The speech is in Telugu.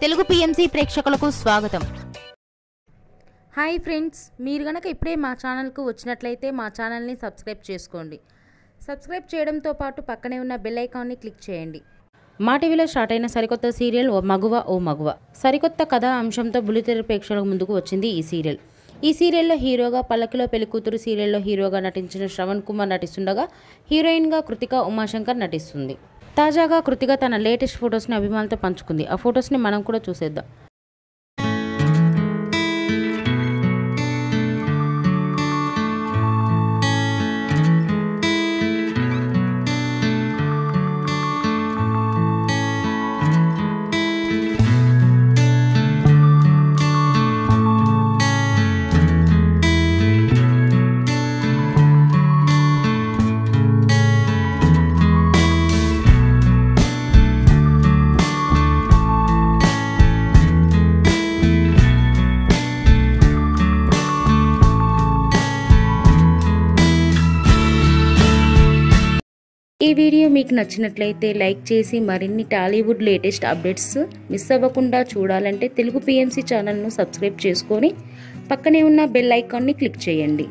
తెలుగు పిఎంసి ప్రేక్షకులకు స్వాగతం. హాయ్ ఫ్రెండ్స్, మీరు గనక ఇప్పుడే మా ఛానల్కు వచ్చినట్లయితే మా ఛానల్ని సబ్స్క్రైబ్ చేసుకోండి. సబ్స్క్రైబ్ చేయడంతో పాటు పక్కనే ఉన్న బెల్ ఐకాన్ని క్లిక్ చేయండి. మా టీవీలో స్టార్ట్ అయిన సరికొత్త సీరియల్ ఓ మగువ. సరికొత్త కథా అంశంతో బుల్లితెర ప్రేక్షకుల ముందుకు వచ్చింది ఈ సీరియల్. ఈ సీరియల్లో హీరోగా పల్లకిలో పెళ్లికూతురు సీరియల్లో హీరోగా నటించిన శ్రవణ్ కుమార్ నటిస్తుండగా హీరోయిన్గా కృతిక ఉమాశంకర్ నటిస్తుంది. తాజాగా కృతిక తన లేటెస్ట్ ఫొటోస్ని అభిమానులతో పంచుకుంది. ఆ ఫొటోస్ని మనం కూడా చూసేద్దాం. ఈ వీడియో మీకు నచ్చినట్లయితే లైక్ చేసి మరిన్ని టాలీవుడ్ లేటెస్ట్ అప్డేట్స్ మిస్ అవ్వకుండా చూడాలంటే తెలుగు పిఎంసి ఛానల్ను సబ్స్క్రైబ్ చేసుకొని పక్కనే ఉన్న బెల్ ఐకాన్ని క్లిక్ చేయండి.